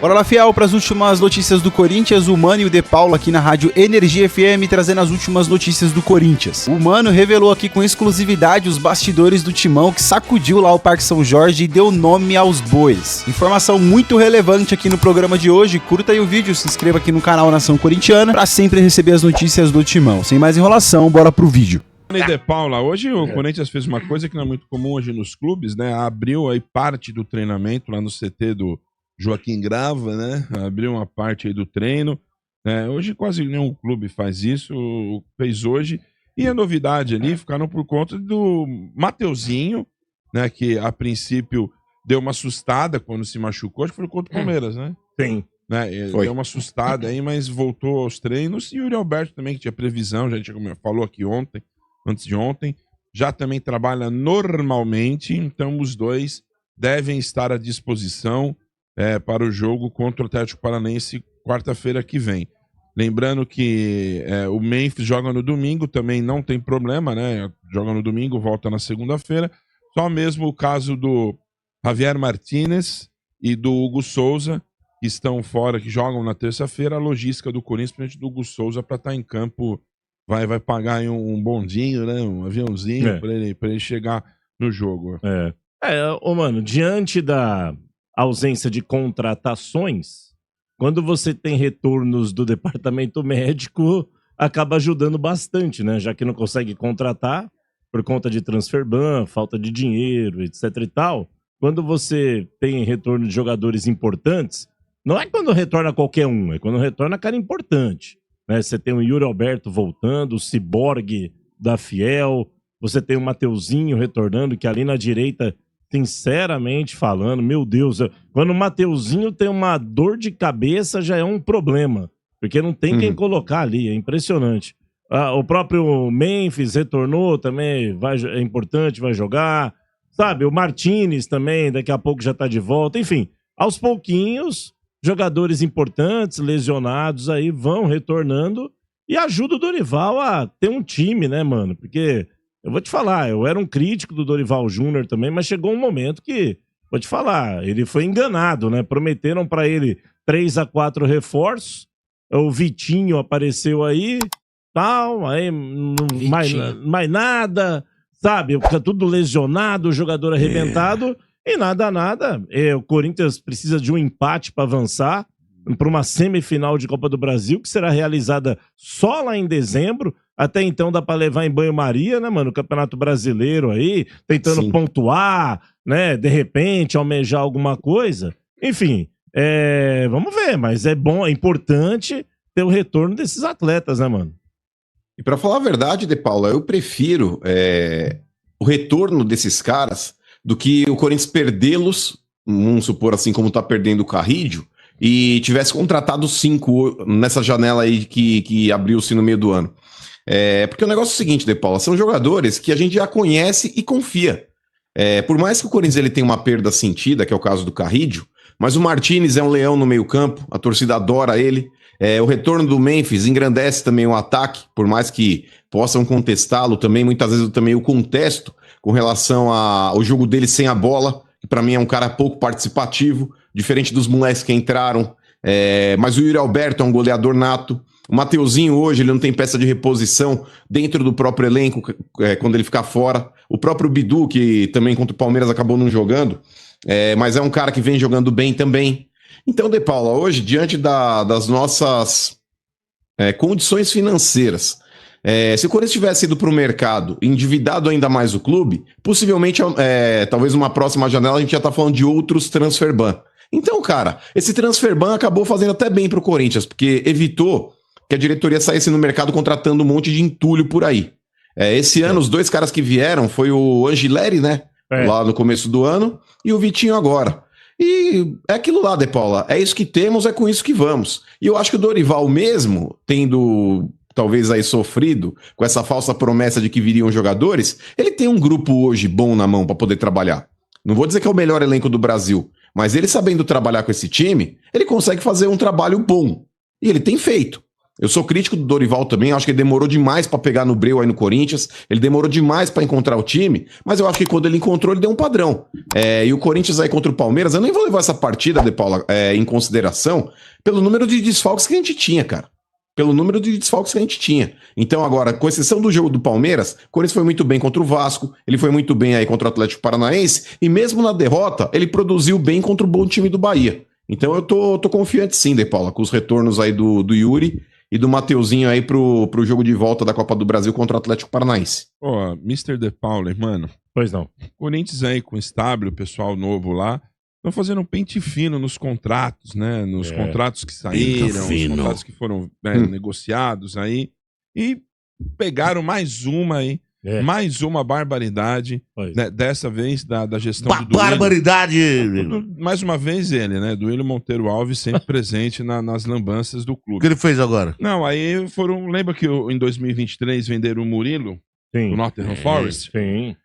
Bora lá, fiel, para as últimas notícias do Corinthians. O Mano e o De Paula aqui na rádio Energia FM trazendo as últimas notícias do Corinthians. O Mano revelou aqui com exclusividade os bastidores do Timão que sacudiu lá o Parque São Jorge e deu nome aos bois. Informação muito relevante aqui no programa de hoje. Curta aí o vídeo, se inscreva aqui no canal Nação Corintiana para sempre receber as notícias do Timão. Sem mais enrolação, bora pro vídeo. E De Paula, hoje o Corinthians fez uma coisa que não é muito comum hoje nos clubes, né? Abriu aí parte do treinamento lá no CT do Joaquim Grava, né? Abriu uma parte aí do treino. Né? Hoje quase nenhum clube faz isso, fez hoje. E a novidade ali ficaram por conta do Mateuzinho, né? Que a princípio deu uma assustada quando se machucou. Acho que foi contra o Palmeiras, né? Sim. Né? Deu uma assustada aí, mas voltou aos treinos. E o Yuri Alberto também, que tinha previsão, já a gente falou aqui ontem, antes de ontem, já também trabalha normalmente. Então os dois devem estar à disposição para o jogo contra o Atlético Paranaense quarta-feira que vem. Lembrando que o Memphis joga no domingo, também não tem problema, né? Joga no domingo, volta na segunda-feira. Só mesmo o caso do Javier Martínez e do Hugo Souza, que estão fora, que jogam na terça-feira. A logística do Corinthians, principalmente do Hugo Souza, para estar em campo, vai pagar aí um bondinho, né? Um aviãozinho para ele chegar no jogo. Mano, diante da ausência de contratações, quando você tem retornos do departamento médico, acaba ajudando bastante, né? Já que não consegue contratar por conta de transfer ban, falta de dinheiro, etc e tal. Quando você tem retorno de jogadores importantes, não é quando retorna qualquer um, é quando retorna cara importante, né? Você tem o Yuri Alberto voltando, o Ciborgue da Fiel, você tem o Mateuzinho retornando, que ali na direita, sinceramente falando, meu Deus, quando o Mateuzinho tem uma dor de cabeça já é um problema, porque não tem quem colocar ali, é impressionante. O próprio Memphis retornou também, é importante, vai jogar, sabe? O Martínez também, daqui a pouco já tá de volta, enfim, aos pouquinhos, jogadores importantes, lesionados aí vão retornando e ajuda o Dorival a ter um time, né, mano? Porque eu vou te falar, eu era um crítico do Dorival Júnior também, mas chegou um momento que, vou te falar, ele foi enganado, né? Prometeram pra ele 3 a 4 reforços, o Vitinho apareceu aí, tal, aí mais nada, sabe? Fica tudo lesionado, o jogador arrebentado, e nada. O Corinthians precisa de um empate pra avançar para uma semifinal de Copa do Brasil, que será realizada só lá em dezembro. Até então dá para levar em banho-maria, né, mano? O Campeonato Brasileiro aí, tentando pontuar, né? De repente, almejar alguma coisa. Enfim, vamos ver, mas é bom, é importante ter o retorno desses atletas, né, mano? E para falar a verdade, De Paula, eu prefiro o retorno desses caras do que o Corinthians perdê-los, vamos supor assim, como tá perdendo o Carrídio, e tivesse contratado 5 nessa janela aí que abriu-se no meio do ano. Porque o negócio é o seguinte, De Paula, são jogadores que a gente já conhece e confia. Por mais que o Corinthians ele tenha uma perda sentida, que é o caso do Carrídio, mas o Martínez é um leão no meio campo, a torcida adora ele. O retorno do Memphis engrandece também o ataque, por mais que possam contestá-lo também, muitas vezes eu também o contesto com relação ao jogo dele sem a bola, que para mim é um cara pouco participativo, diferente dos moleques que entraram, mas o Yuri Alberto é um goleador nato. O Mateuzinho hoje ele não tem peça de reposição dentro do próprio elenco quando ele ficar fora. O próprio Bidu, que também contra o Palmeiras acabou não jogando, mas é um cara que vem jogando bem também. Então, De Paula, hoje, diante das nossas condições financeiras, se o Corinthians tivesse ido para o mercado, endividado ainda mais o clube, possivelmente, talvez numa próxima janela, a gente já está falando de outros transfer ban. Então, cara, esse transfer ban acabou fazendo até bem para o Corinthians, porque evitou que a diretoria saísse no mercado contratando um monte de entulho por aí. Esse ano, os 2 caras que vieram foi o Angileri, né? Lá no começo do ano, e o Vitinho agora. E é aquilo lá, De Paula, é isso que temos, é com isso que vamos. E eu acho que o Dorival mesmo, tendo talvez aí sofrido com essa falsa promessa de que viriam jogadores, ele tem um grupo hoje bom na mão para poder trabalhar. Não vou dizer que é o melhor elenco do Brasil, mas ele sabendo trabalhar com esse time, ele consegue fazer um trabalho bom. E ele tem feito. Eu sou crítico do Dorival também, acho que ele demorou demais pra pegar no breu aí no Corinthians, ele demorou demais pra encontrar o time, mas eu acho que quando ele encontrou, ele deu um padrão. E o Corinthians aí contra o Palmeiras, eu nem vou levar essa partida, De Paula, em consideração, pelo número de desfalques que a gente tinha, cara. Pelo número de desfalques que a gente tinha. Então agora, com exceção do jogo do Palmeiras, o Corinthians foi muito bem contra o Vasco, ele foi muito bem aí contra o Atlético Paranaense, e mesmo na derrota, ele produziu bem contra o bom time do Bahia. Então eu tô confiante sim, De Paula, com os retornos aí do Yuri e do Mateuzinho aí pro jogo de volta da Copa do Brasil contra o Atlético Paranaense. Pô, Mr. De Paula, mano. Pois não. Corinthians aí com o Estáblio, o pessoal novo lá, estão fazendo um pente fino nos contratos, né? Nos contratos que saíram, os contratos que foram negociados aí. E pegaram mais uma aí. Mais uma barbaridade, né, dessa vez da gestão do Duílio. Barbaridade! Mais uma vez ele, né? Duílio Monteiro Alves sempre presente nas lambanças do O clube. que ele fez agora? Não, aí foram... Lembra que em 2023 venderam o Murilo, do Nottingham Forest? Sim.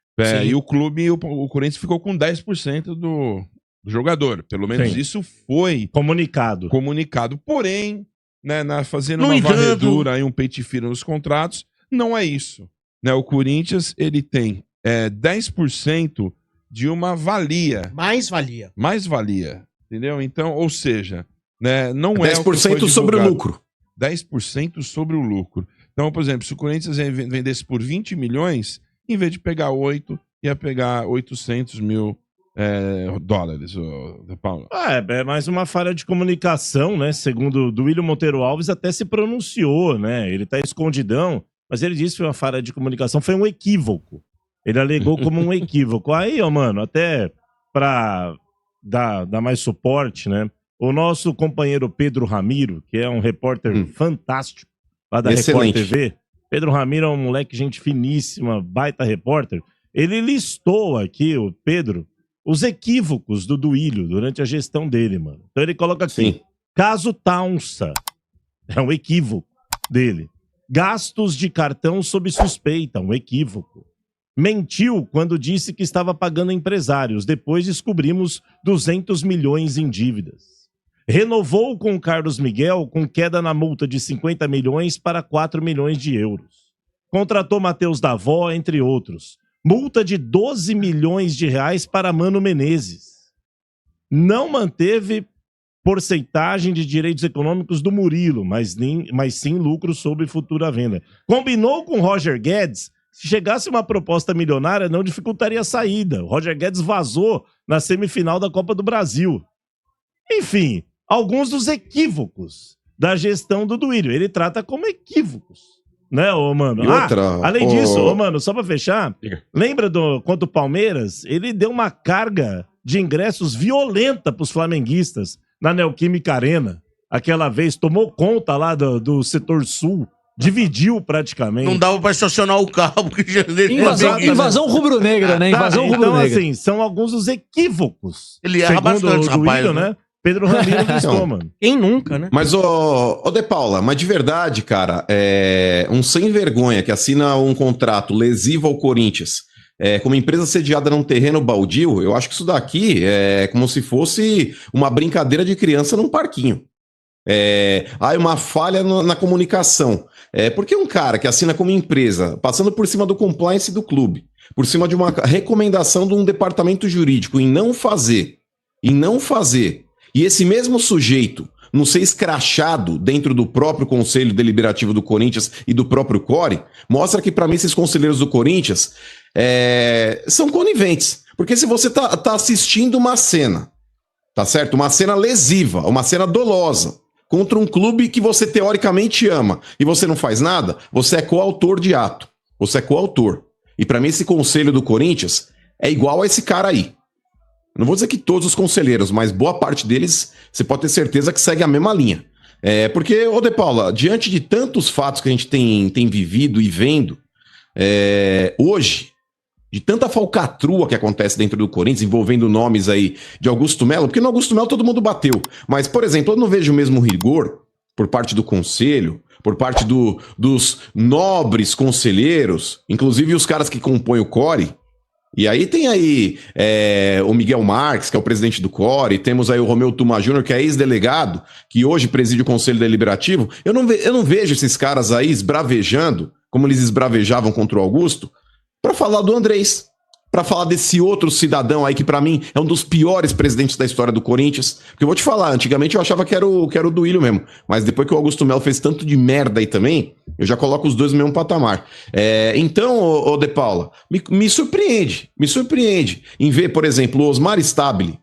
E o clube, o Corinthians ficou com 10% do jogador. Pelo menos isso foi comunicado. Porém, né, fazendo uma varredura aí, um pente fino nos contratos, não é isso. Né, o Corinthians, ele tem 10% de uma valia. Mais valia. Entendeu? Então, ou seja, né, não é 10% sobre o lucro. 10% sobre o lucro. Então, por exemplo, se o Corinthians vendesse por 20 milhões, em vez de pegar 8, ia pegar 800 mil dólares, De Paula. É mais uma falha de comunicação, né? Segundo o Duílio Monteiro Alves, até se pronunciou, né? Ele tá escondidão. Mas ele disse que foi uma falha de comunicação, foi um equívoco. Ele alegou como um equívoco. Aí, mano, até pra dar mais suporte, né? O nosso companheiro Pedro Ramiro, que é um repórter fantástico lá da Record TV. Pedro Ramiro é um moleque, gente finíssima, baita repórter. Ele listou aqui, o Pedro, os equívocos do Duílio durante a gestão dele, mano. Então ele coloca aqui, caso Taunsa, é um equívoco dele. Gastos de cartão sob suspeita, um equívoco. Mentiu quando disse que estava pagando empresários. Depois descobrimos 200 milhões em dívidas. Renovou com Carlos Miguel com queda na multa de 50 milhões para 4 milhões de euros. Contratou Matheus Davó, entre outros. Multa de 12 milhões de reais para Mano Menezes. Não manteve porcentagem de direitos econômicos do Murilo, mas sim lucro sobre futura venda. Combinou com Roger Guedes, se chegasse uma proposta milionária, não dificultaria a saída. O Roger Guedes vazou na semifinal da Copa do Brasil. Enfim, alguns dos equívocos da gestão do Duílio. Ele trata como equívocos, né, ô mano? Além disso, ô mano, só pra fechar, lembra contra o Palmeiras? Ele deu uma carga de ingressos violenta pros flamenguistas na Neoquímica Arena, aquela vez, tomou conta lá do setor sul, dividiu praticamente. Não dava pra estacionar o carro, porque já... Invasão rubro-negra, né? Invasão rubro-negra. Então, assim, são alguns dos equívocos. Ele erra bastante, rapaz, né? Pedro Ramiro listou, mano. Quem nunca, né? Mas, ô De Paula, mas de verdade, cara, um sem vergonha que assina um contrato lesivo ao Corinthians, com uma empresa sediada num terreno baldio, eu acho que isso daqui é como se fosse uma brincadeira de criança num parquinho. Uma falha na comunicação. Porque um cara que assina como empresa, passando por cima do compliance do clube, por cima de uma recomendação de um departamento jurídico em não fazer, e esse mesmo sujeito não ser escrachado dentro do próprio Conselho Deliberativo do Corinthians e do próprio CORE, mostra que, para mim, esses conselheiros do Corinthians são coniventes. Porque se você tá assistindo uma cena, tá certo? Uma cena lesiva, uma cena dolosa, contra um clube que você teoricamente ama, e você não faz nada, você é coautor de ato. Você é coautor. E para mim, esse conselho do Corinthians é igual a esse cara aí. Não vou dizer que todos os conselheiros, mas boa parte deles, você pode ter certeza que segue a mesma linha. Porque, ô De Paula, diante de tantos fatos que a gente tem vivido e vendo, hoje, de tanta falcatrua que acontece dentro do Corinthians, envolvendo nomes aí de Augusto Melo, porque no Augusto Melo todo mundo bateu. Mas, por exemplo, eu não vejo o mesmo rigor por parte do conselho, por parte dos nobres conselheiros, inclusive os caras que compõem o CORE, E aí tem aí o Miguel Marques, que é o presidente do CORE, temos aí o Romeu Tuma Júnior, que é ex-delegado, que hoje preside o Conselho Deliberativo. Eu não vejo esses caras aí esbravejando, como eles esbravejavam contra o Augusto, para falar do Andrés, para falar desse outro cidadão aí que pra mim é um dos piores presidentes da história do Corinthians. Porque eu vou te falar, antigamente eu achava que era o Duílio mesmo, mas depois que o Augusto Melo fez tanto de merda aí também, eu já coloco os dois no mesmo patamar. Então, ô De Paula, me surpreende em ver, por exemplo, o Osmar Stabile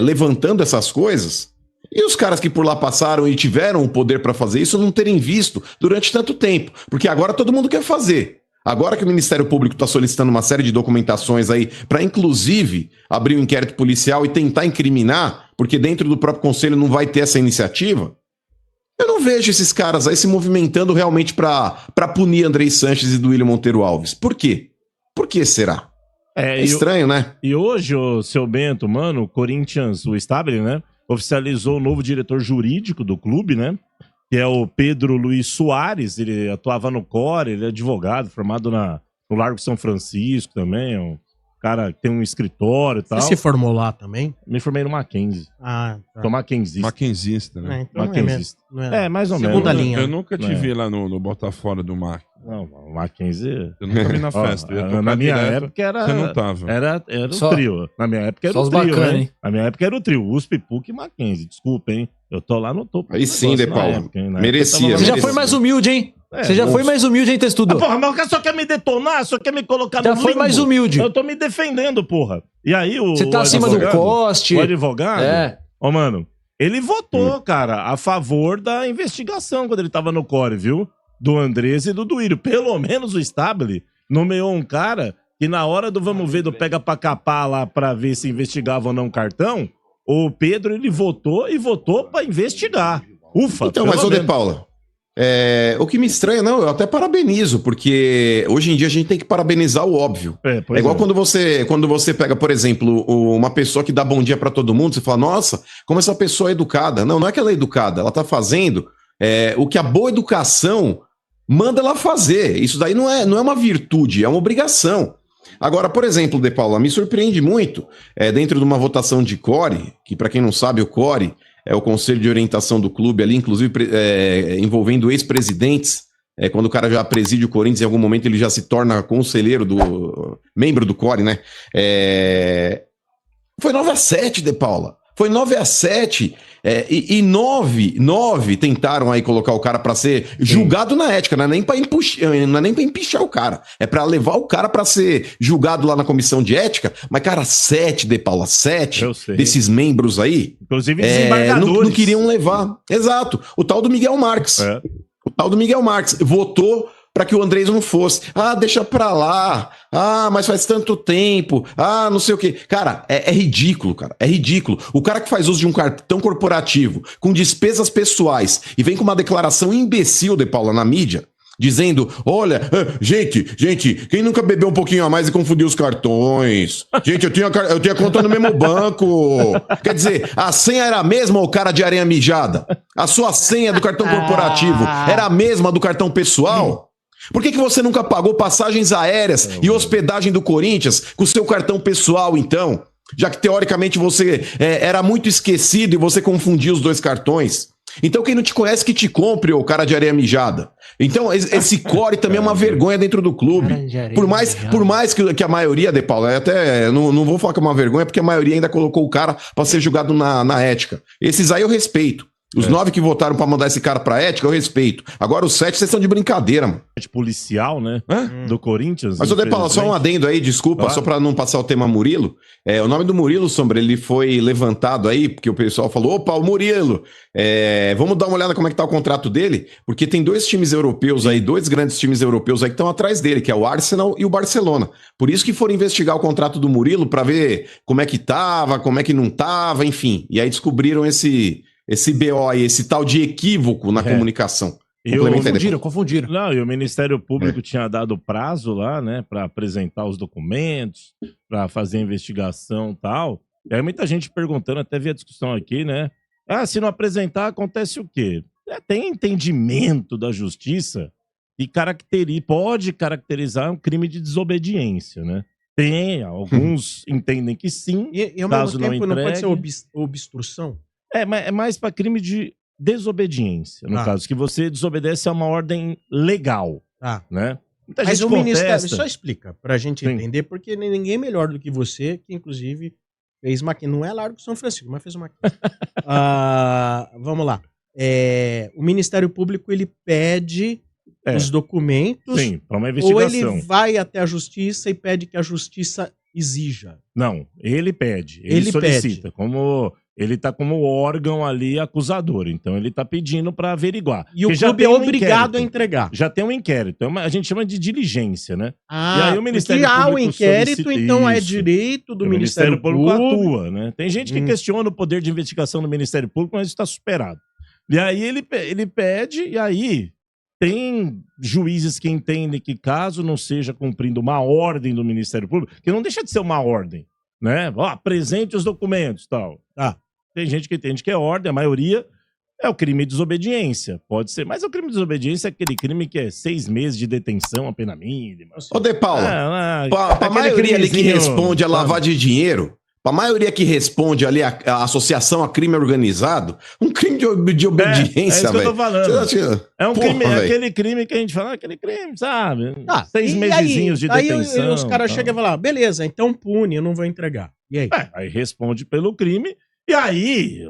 levantando essas coisas e os caras que por lá passaram e tiveram o poder pra fazer isso não terem visto durante tanto tempo, porque agora todo mundo quer fazer. Agora que o Ministério Público está solicitando uma série de documentações aí para, inclusive, abrir um inquérito policial e tentar incriminar, porque dentro do próprio Conselho não vai ter essa iniciativa, eu não vejo esses caras aí se movimentando realmente para punir Andrei Sanches e Duílio Monteiro Alves. Por quê? Por que será? É estranho, né? E hoje, o seu Bento, mano, o Corinthians, o Stabile, né, oficializou o novo diretor jurídico do clube, né? Que é o Pedro Luiz Soares, ele atuava no CORE, ele é advogado, formado no Largo São Francisco também, é um cara que tem um escritório e tal. Você se formou lá também? Me formei no Mackenzie. Ah, tá. Tô Mackenzista. Mackenzista, né? Então Mackenzista. não é Mais ou menos. Segunda linha. Eu nunca te vi lá no Botafora do Mac. Não, o Mackenzie... Eu nunca vi na festa. Na minha época era... Você não tava. Era Só- o trio. Na minha época era só o os trio, bacana, hein? hein? Na minha época era o trio. USP, PUC e Mackenzie. Desculpa, hein? Eu tô lá no topo. Aí do sim, negócio De na Paula. época, hein? Na Merecia, época eu tava Você lá já no- foi mais humilde, hein? É, Você já foi nossa. mais humilde, hein, Testudo? Porra, mas o cara só quer me detonar, só quer me colocar Já no foi limbo. mais humilde. Eu tô me defendendo, porra. E aí o Você tá acima do advogado- poste. O advogado, É. mano, ele votou, cara, a favor da investigação quando ele tava no CORE, viu? Do Andrés e do Duílio. Pelo menos o Stabile nomeou um cara que na hora do vamos ver, do pega pra capar lá pra ver se investigava ou não o cartão, o Pedro, ele votou e votou pra investigar. Ufa, Então, pelo mas, ô De menos. Paula, o que me estranha, não, eu até parabenizo, porque hoje em dia a gente tem que parabenizar o óbvio. Pois É igual quando você pega, por exemplo, uma pessoa que dá bom dia pra todo mundo, você fala, nossa, como essa pessoa é educada. Não é que ela é educada, ela tá fazendo o que a boa educação manda ela fazer. Isso daí não é uma virtude, é uma obrigação. Agora, por exemplo, De Paula, me surpreende muito, dentro de uma votação de CORE, que pra quem não sabe, o CORE é o Conselho de Orientação do clube ali, inclusive envolvendo ex-presidentes. Quando o cara já preside o Corinthians, em algum momento ele já se torna conselheiro membro do CORE, né? Foi 9-7, De Paula. Foi 9-7. E 9 tentaram aí colocar o cara pra ser julgado na ética. Não é nem pra empichar o cara. É pra levar o cara pra ser julgado lá na comissão de ética. Mas, cara, 7, De Paula, 7 Eu sei. desses membros aí. Inclusive desembargadores. Não queriam levar. Exato. O tal do Miguel Marques. O tal do Miguel Marques votou para que o Andrés não fosse. Ah, deixa pra lá. Ah, mas faz tanto tempo. Ah, não sei o quê. Cara, é ridículo, cara. É ridículo. O cara que faz uso de um cartão corporativo com despesas pessoais e vem com uma declaração imbecil, De Paula, na mídia, dizendo, olha, gente, quem nunca bebeu um pouquinho a mais e confundiu os cartões? Gente, eu tinha conta no mesmo banco. Quer dizer, a senha era a mesma, ô cara de areia mijada? A sua senha do cartão corporativo era a mesma do cartão pessoal? Por que você nunca pagou passagens aéreas e hospedagem do Corinthians com o seu cartão pessoal, então? Já que, teoricamente, você era muito esquecido e você confundia os dois cartões. Então, quem não te conhece, que te compre, ô cara de areia mijada. Então, esse CORE também é uma vergonha dentro do clube. Por mais que a maioria, De Paula, até não vou falar que é uma vergonha, porque a maioria ainda colocou o cara para ser julgado na ética. Esses aí eu respeito. Os 9 que votaram pra mandar esse cara pra ética, eu respeito. Agora os 7, vocês estão de brincadeira, mano. Policial, né? Do Corinthians. Mas, ô De Paula, só um adendo aí, desculpa, só pra não passar o tema Murilo. O nome do Murilo, Sombra, ele foi levantado aí, porque o pessoal falou, opa, o Murilo, vamos dar uma olhada como é que tá o contrato dele, porque tem 2 times europeus aí, 2 grandes times europeus aí que estão atrás dele, que é o Arsenal e o Barcelona. Por isso que foram investigar o contrato do Murilo pra ver como é que tava, como é que não tava, enfim. E aí descobriram esse BO aí, esse tal de equívoco na comunicação. Confundiram. Não, e o Ministério Público tinha dado prazo lá, né, pra apresentar os documentos, pra fazer a investigação e tal. E aí muita gente perguntando, até vi a discussão aqui, né? Ah, se não apresentar, acontece o quê? Tem entendimento da justiça que pode caracterizar um crime de desobediência, né? Tem, alguns entendem que sim. E ao Caso mesmo não tempo não pode ser entregue. obstrução? É mais para crime de desobediência, no Ah. caso, que você desobedece a uma ordem legal, Tá. né? Muita Mas gente o Ministério, contesta. só explica pra gente Sim. entender, porque ninguém melhor do que você, que inclusive fez maquina. Não é Largo São Francisco, mas fez maquina. Vamos lá. O Ministério Público, ele pede os documentos, Sim, para uma ou investigação. ele vai até a justiça e pede que a justiça exija? Não, ele pede, ele solicita, como ele tá como órgão ali acusador, então ele tá pedindo para averiguar. E o Porque já clube é tem um obrigado a inquérito. entregar. Já tem um inquérito, a gente chama de diligência, né? Ah, E aí o Ministério porque há o Público inquérito, solicita então é isso. direito do O Ministério Público. atua, né? Tem gente que questiona o poder de investigação do Ministério Público, mas isso está superado. E aí ele pede, e aí tem juízes que entendem que caso não seja cumprindo uma ordem do Ministério Público, que não deixa de ser uma ordem, né? Ó, apresente os documentos, tal. Tá. Tem gente que entende que é ordem, a maioria é o crime de desobediência, pode ser. Mas o crime de desobediência é aquele crime que é 6 meses de detenção, a pena mínima. Ô, De Paula, pra aquele maioria ali que crimezinho, responde a sabe? lavagem de dinheiro, pra maioria que responde ali a associação a crime organizado, um crime de obediência, é isso que eu velho. tô falando. Você acha- É um Porra, crime, é velho. aquele crime que a gente fala, aquele crime, sabe? Tá. 6 E mesezinhos de aí detenção. os caras tal. chegam e falam, beleza, então pune, eu não vou entregar. E aí? Aí responde pelo crime, e aí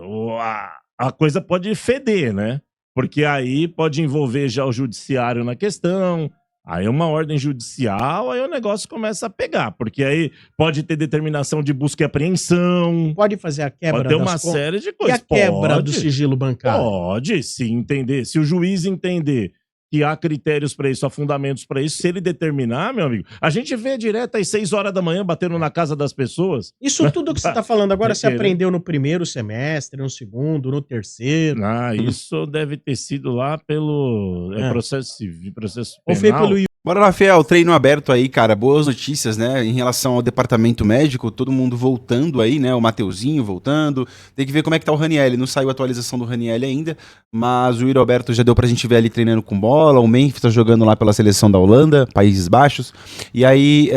a coisa pode feder, né? Porque aí pode envolver já o judiciário na questão, aí uma ordem judicial, aí o negócio começa a pegar, porque aí pode ter determinação de busca e apreensão, Pode fazer a quebra pode ter uma das contas? série de E coisas. a quebra do Pode. sigilo bancário? Pode, se entender. Se o juiz entender que há critérios para isso, há fundamentos para isso, se ele determinar, meu amigo, a gente vê direto às 6 horas da manhã batendo na casa das pessoas. Isso tudo que você está falando agora, você Querer. aprendeu no primeiro semestre, no segundo, no terceiro? Isso deve ter sido lá pelo processo civil, processo Ou penal. foi pelo Bora lá, Fiel, treino aberto aí, cara, boas notícias, né, em relação ao departamento médico, todo mundo voltando aí, né, o Mateuzinho voltando, tem que ver como é que tá o Raniel, não saiu a atualização do Raniel ainda, mas o Yuri Alberto já deu pra gente ver ali treinando com bola, o Memphis tá jogando lá pela seleção da Holanda, Países Baixos, e aí,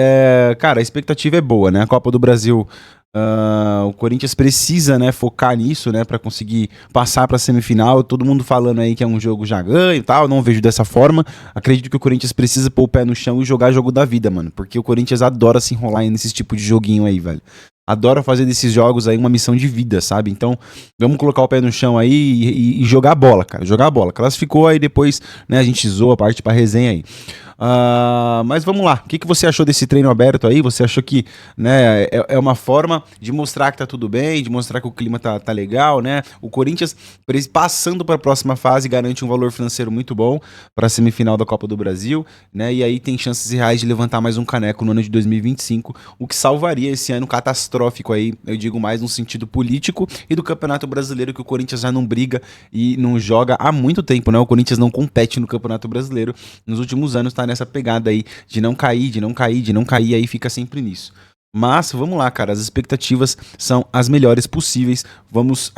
cara, a expectativa é boa, né, a Copa do Brasil... o Corinthians precisa, né, focar nisso, né, para conseguir passar para semifinal. Todo mundo falando aí que é um jogo já ganho e tal, não vejo dessa forma. Acredito que o Corinthians precisa pôr o pé no chão e jogar jogo da vida, mano, porque o Corinthians adora se enrolar nesse tipo de joguinho aí, velho. Adora fazer desses jogos aí uma missão de vida, sabe? Então, vamos colocar o pé no chão aí e jogar a bola, cara. Jogar a bola. Classificou aí depois, né, a gente zoa a parte pra resenha aí. Mas vamos lá, o que você achou desse treino aberto aí? Você achou que, né, é uma forma de mostrar que tá tudo bem, de mostrar que o clima tá legal, né? O Corinthians, passando para a próxima fase, garante um valor financeiro muito bom para a semifinal da Copa do Brasil, né? E aí tem chances reais de levantar mais um caneco no ano de 2025, o que salvaria esse ano catastrófico aí, eu digo mais no sentido político e do Campeonato Brasileiro, que o Corinthians já não briga e não joga há muito tempo, né? O Corinthians não compete no Campeonato Brasileiro. Nos últimos anos tá nessa pegada aí de não cair, aí fica sempre nisso. Mas vamos lá, cara, as expectativas são as melhores possíveis. Vamos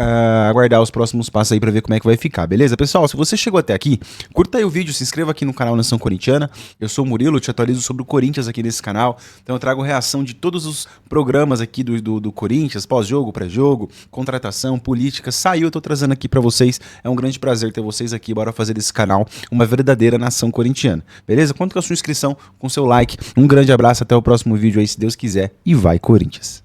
aguardar os próximos passos aí pra ver como é que vai ficar, beleza? Pessoal, se você chegou até aqui, curta aí o vídeo, se inscreva aqui no canal Nação Corintiana. Eu sou o Murilo, eu te atualizo sobre o Corinthians aqui nesse canal. Então eu trago reação de todos os programas aqui do Corinthians, pós-jogo, pré-jogo, contratação, política. Saiu, eu tô trazendo aqui pra vocês. É um grande prazer ter vocês aqui. Bora fazer desse canal uma verdadeira Nação Corintiana, beleza? Conto com a sua inscrição, com seu like. Um grande abraço, até o próximo vídeo aí, se Deus quiser. E vai, Corinthians!